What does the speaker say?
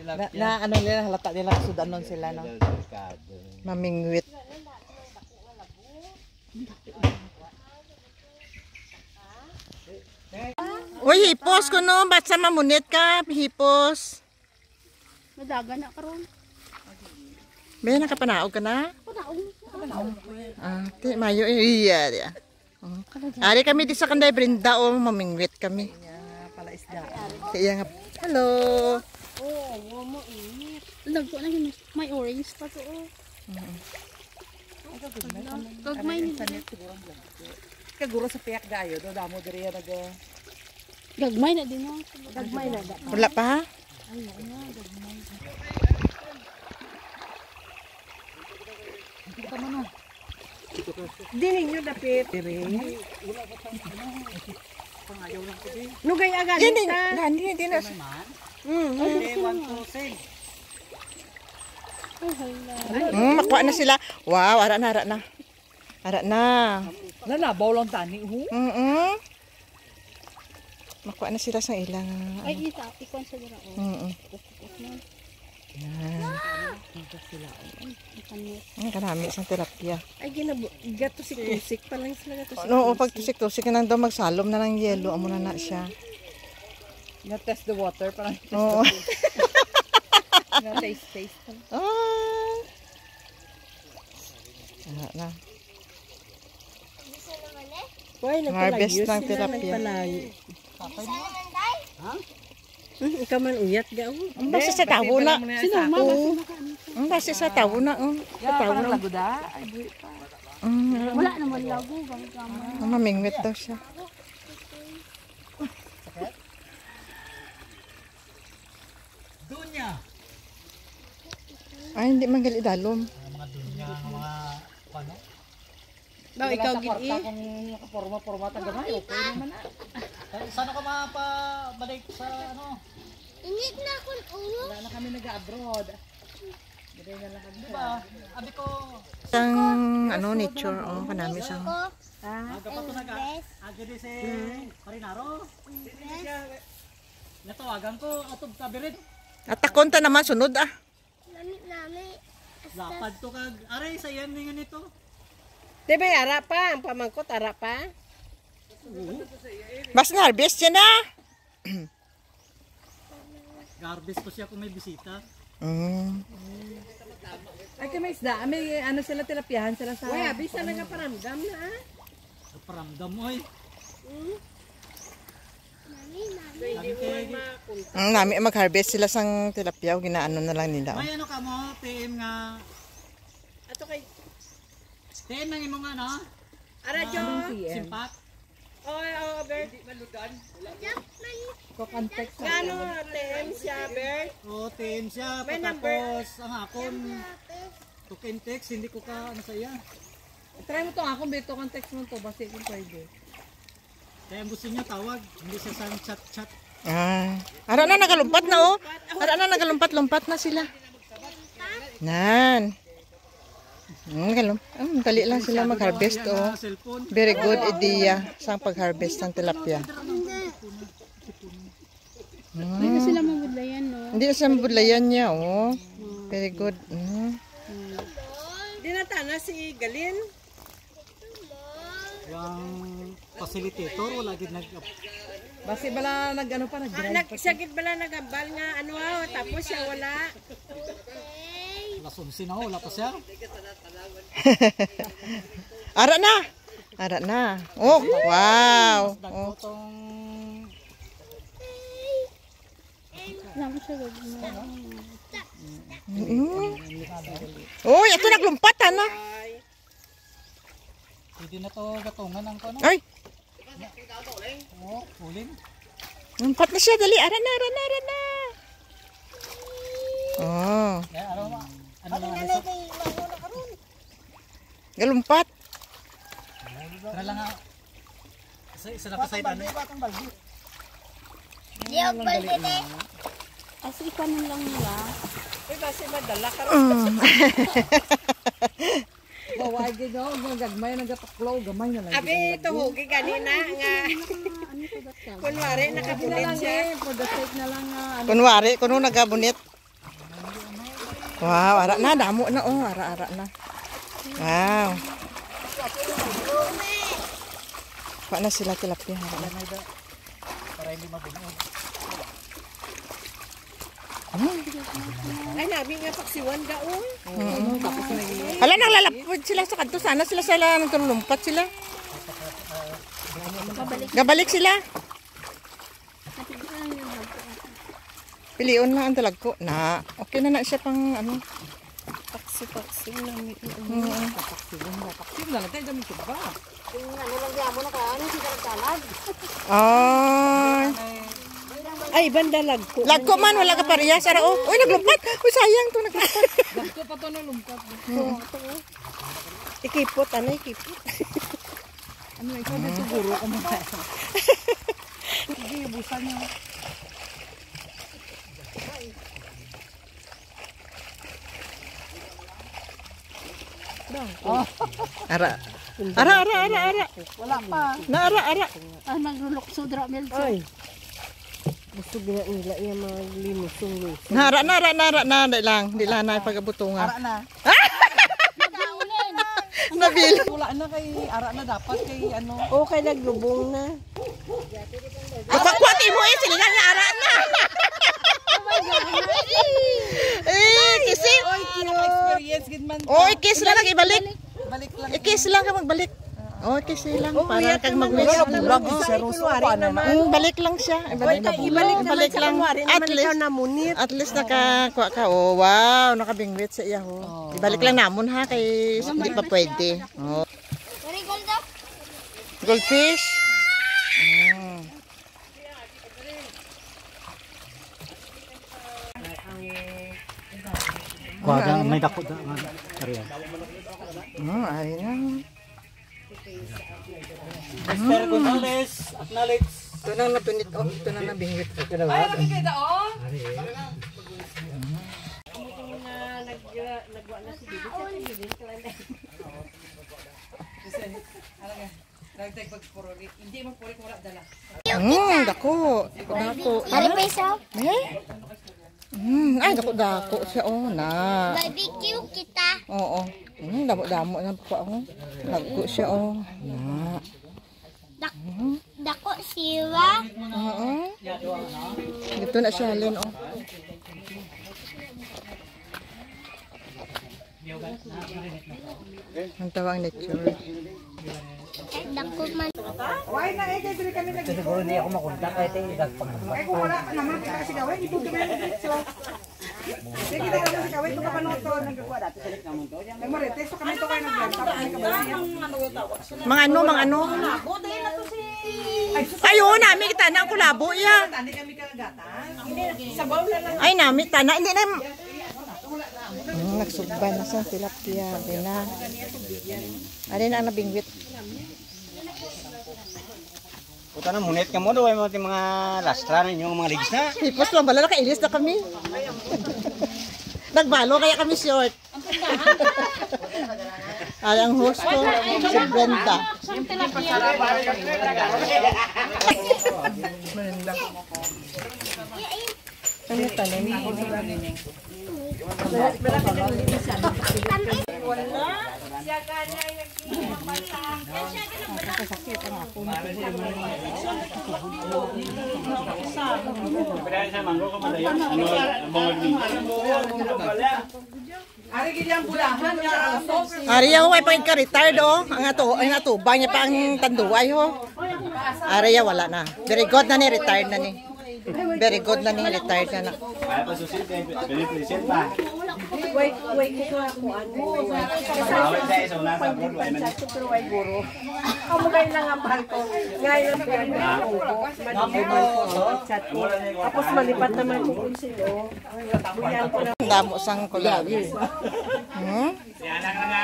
ano nila, halata nila sudanon sila, no? Mamingwit. Uy, hipos ko no, ba't sa mamunit ka, hipos? Nadaga na karon. Be, nakapanaog ka na? Panaog. Ah, ti, mayo, iya, iya. Ari kami di sa Kanday Brenda, oh, mamingwit kami. Pala isda. Kaya nga, hello. Oh, mo init. Lagko na yun. May orange pa to. Gagmay nito. Kaguro sa piyak gayo, do damo diri nag. Gagmay na din mo. Gagmay na da. Wala pa ha? Ay, na, gagmay. Dili nyo dapit. Diri. Nugay agad. Yan din na. Makuha na sila. Wow, ara na. Ara na. Lalabaw lang tani. Makuha na sila sa ilang. Ay, isa. Ikon sa dira. Karami isang tilapia. Ay, gato tusik pa lang sila gato. Oo, pag tusik-tusik na daw magsalom na ng yelo. Amo na na Na-test the water parang. Oo. Na-taste. Na. Why, Harvest ng tilapia. Ikaw man uyat ga. Basta sa tawo na. Basta sa tawo na. Parang laguda. Ay, buwi pa. Wala naman lago. Mamingwit daw siya. Dunya. Ay, hindi man gali dalom. Mga dunya, mga ano? Daw ikaw gid Kung nakaporma-porma ta gamay, okay naman na. Sana ka mapabalik sa ano? Ingit na kun ulo. wala na kami nag-abroad. Dire na lang kami. Diba? Abi ko, Isang nature, kanami isang. agapato agadi si Marinaro. Natawagan ko atob kabirit. At takonta naman sunod Nami. Lapad to kag aray sa yan nga nito. Diba ara pa ang pamangkot ara pa? Basta na harvest siya na. Garbis ko siya kung may bisita. Ay kami isda, may ano sila tilapiahan sila sa. Wala, bisa nagaparamdam na Paramdam mo ay. Nami mag-harvest sila sang tilapia, ginaano na lang nila. May ano ka mo, PM nga. Ato kay PM nga imo nga no? ara jo. Simpak. Bert. Maludan. Ko context. Ano TM siya, Bert? O, PM siya. May Patapos ang akon. Tukintex, hindi ko ka ano sa iya. Try mo to akong Bert, to context mo to basi kung pwede. Kaya ang gusto niya tawag, hindi siya sa chat-chat. Ara na nagalumpat na Ara na nagalumpat-lumpat na sila. Nan. Dali lang sila mag-harvest Cellphone. Very good idea sang pag-harvest ng tilapia. Hindi na sila mabudlayan, no? Hindi na sila mabudlayan niya, Very good. Di na tana si Galin. Yung facilitator, wala gid nag Basi bala nag-ano pa nag-drive. Nagsagit bala nagambal nga ano tapos siya wala. alas 11 na wala pa siya. Ara na. Oh, wow. Nagpotong Namin siya gagmay. Uy, ito naglumpat na. hindi na to gatungan ang ano. Ay, Uling. lumpat na siya. Dali, ara na. Kaya ano lang ano. Galumpat. Tara lang nga. Isa na pasay ano. Kasi ikanin lang nila. Basi madala ka Bawag gid gagmay nagatuklaw gamay na lang. Abi tuhugi kanina nga. Ano to dat ka? Kunwari nakabunit siya. For the sake na lang Kunwari, kuno nagabunit. Wow, ara na. Damo na, oh. Ara na. Wow. Kuha na sila tilapia. Para hindi mabunog. Ay, nabi nga paksiwan gaon. Hala, naglalapod sila sa kanto. Sana sila nagtulumpat sila. Gabalik sila. Pilion na ang talag ko. Na, okay na siya pang ano. Paksi namin. Paksiw na lang tayo dami ba? Ay. Ay, bandalag ko. Lagko man, wala ka pariya. Sara, oh. Uy, naglumpat. Uy, sayang to, naglumpat. Gagto pa to nalumpat. Ikipot, ikipot. Ano, ikaw na siguro ka mo. Sige, busan niyo. Ara. Wala pa. Ara. Naglulukso dra Melso. Ay. Gusto gina nila yung mga limusong. Nara lang. Di lang na pag-abutunga. Ara na. Nabil. Wala na kay ara na dapat kay ano. Okay, naglubong na. Kapakwati mo eh, sila nga ara na. Kisi. Oy, naka-experience gid man. Oy, kiss lang ibalik. Balik lang. Ikis lang ka magbalik. Oh, kiss lang para kag mag-wish. Balik lang siya. Ibalik lang. At least nakakuha ka. Oh, wow, nakabingwit sa iya ho. Ibalik lang namon ha kay hindi pa pwede. Oh. Goldfish. Kuwagang may dako da nga kariyan. Ay na. Mr. Gonzales, acknowledge. Ito na napinit oh, ito na nabingwit. Ay, nakikita oh. Dako. Ay, dako siya oh na. Barbecue kita. Oo. Damo na pa oh. Dako siya oh. Na. Dako siwa. Oo. Dito na siya halin oh. Ang tawang nature. Dako man. Siguro hindi ako makunta kahit ay gagpang. Ay, kung wala ka naman, kita si Gawin, ito tuloy ang dito. Sige, kita naman si Gawin, ito kapanood to. Ay, Marites, so kami ito kayo nag-vlog. Mga ano? Ay, oo, namin kita na ang kulabo iya. Hindi kami kagatan. Sabaw na lang. Ay, namin tana. Hindi na. Nagsugba na sa tilapia. Ari na. Ari na ang nabingwit. Puta na munit ka mo do ay mga lastra ninyo mga ligis na. Hipos lang bala nakailis na kami. Nagbalo kaya kami short. Ay, ang host ko, si Brenda. Brenda. Ano tanin? Ariya ho ay pag ka-retired oh. Ang atubang niya pa ang tanduay ho. Ariya wala na. Very good na ni, retired na ni. Very good na ni, retired na na. Kaya pa susit kay present pa. Wait, ito ako ano. Awit dai so nasa Broadway man. Guru. Kamu kayo lang ang mahal ko. Ngayon ko rin ako. Chat ko. Tapos malipat naman ko kung sino. Buyan ko na. Damo sang kulabo. Si anak na nga